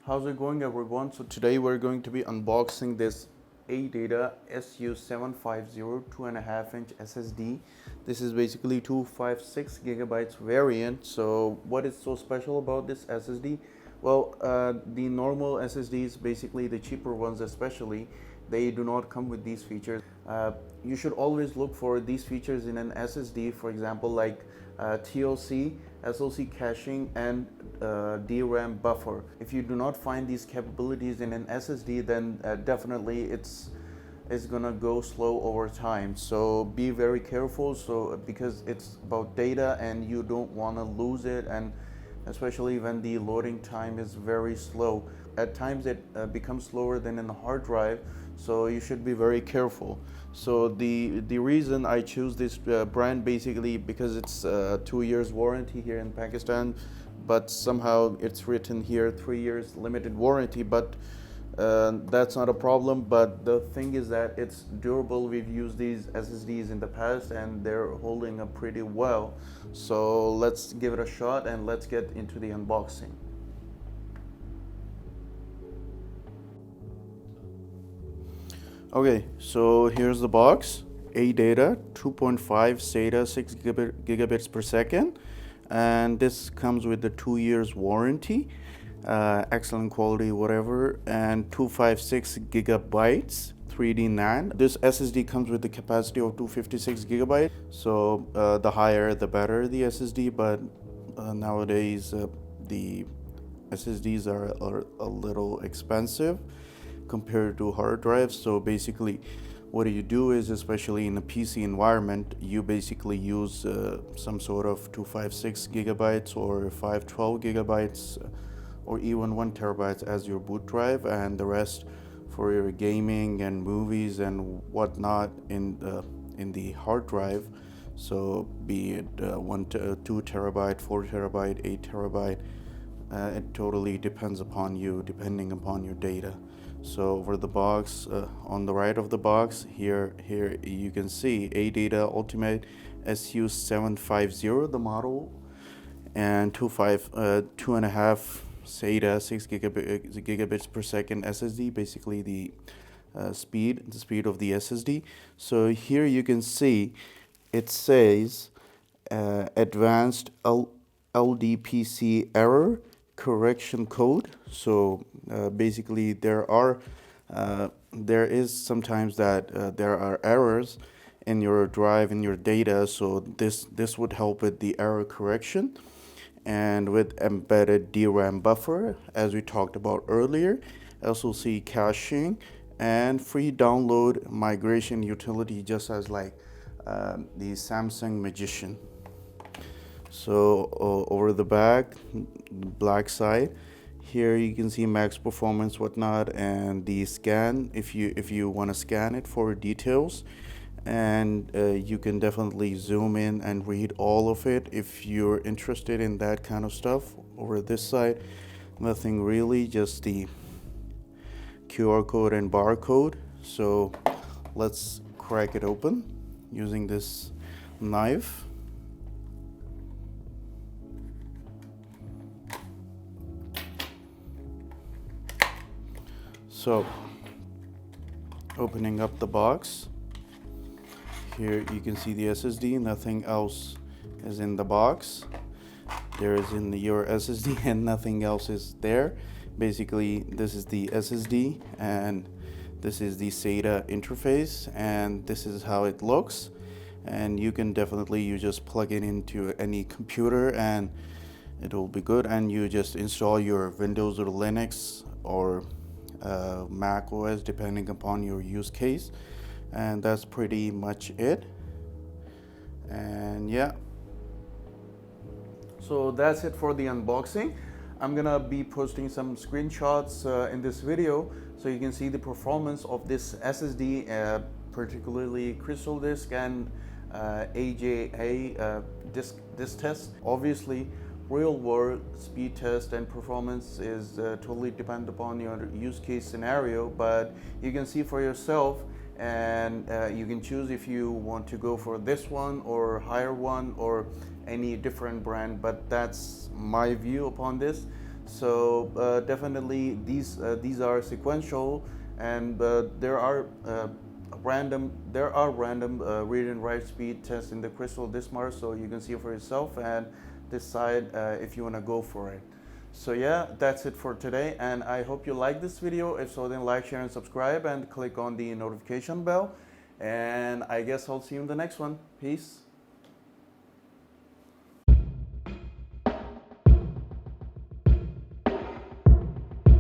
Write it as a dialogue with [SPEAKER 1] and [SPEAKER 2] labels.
[SPEAKER 1] How's it going, everyone? So today we're going to be unboxing this Adata SU750 2.5-inch SSD. This is basically 256 gigabytes variant. So what is so special about this SSD? Well, the normal SSDs, basically the cheaper ones especially, they do not come with these features. You should always look for these features in an SSD, for example, like TLC, SoC caching, and DRAM buffer. If you do not find these capabilities in an SSD, then definitely it's gonna go slow over time. So be very careful. So because it's about data and you don't want to lose it, and especially when the loading time is very slow. At times it becomes slower than in a hard drive, so you should be very careful. So the reason I choose this brand basically because it's 2 years warranty here in Pakistan, but somehow it's written here 3 years limited warranty, but that's not a problem. But the thing is that it's durable. We've used these SSDs in the past and they're holding up pretty well. So let's give it a shot and let's get into the unboxing. Okay, so here's the box. Adata 2.5 SATA 6 gigabits per second, and this comes with the 2 years warranty, excellent quality, whatever, and 256 gigabytes 3D NAND. This SSD comes with the capacity of 256 gigabytes, so the higher the better the SSD, but nowadays the SSDs are a little expensive compared to hard drives. So basically what you do is, especially in a PC environment, you basically use some sort of 256 gigabytes or 512 gigabytes or even 1 terabyte as your boot drive, and the rest for your gaming and movies and whatnot in the hard drive. So be it 2 terabyte, 4 terabyte, 8 terabyte, it totally depends upon you, depending upon your data. So over the box, on the right of the box, here you can see Adata Ultimate SU750, the model, and 2.5 SATA 6 gigabits per second SSD, basically the speed of the SSD. So here you can see it says advanced LDPC error correction code. So basically there is sometimes that there are errors in your drive, in your data, so this would help with the error correction. And with embedded DRAM buffer, as we talked about earlier, SoC caching, and free download migration utility, just as like the Samsung Magician. So over the back, black side, here you can see max performance, whatnot, and the scan if you want to scan it for details. And you can definitely zoom in and read all of it if you're interested in that kind of stuff. Over this side, nothing really, just the QR code and barcode. So let's crack it open using this knife. So opening up the box, here you can see the SSD, nothing else is in the box. There is in your SSD and nothing else is there. Basically this is the SSD and this is the SATA interface, and this is how it looks. And you can definitely, you just plug it into any computer and it will be good, and you just install your Windows or Linux or Mac OS depending upon your use case, and that's pretty much it. And yeah, so that's it for the unboxing. I'm gonna be posting some screenshots in this video so you can see the performance of this SSD, particularly crystal disk and AJA disk test. Obviously real world speed test and performance is totally dependent upon your use case scenario, but you can see for yourself, and you can choose if you want to go for this one or higher one or any different brand, but that's my view upon this. So definitely these are sequential, and there are random read and write speed tests in the Crystal this March, so you can see for yourself and decide if you want to go for it. So yeah, that's it for today, and I hope you like this video. If so, then like, share, and subscribe, and click on the notification bell. And I guess I'll see you in the next one. Peace.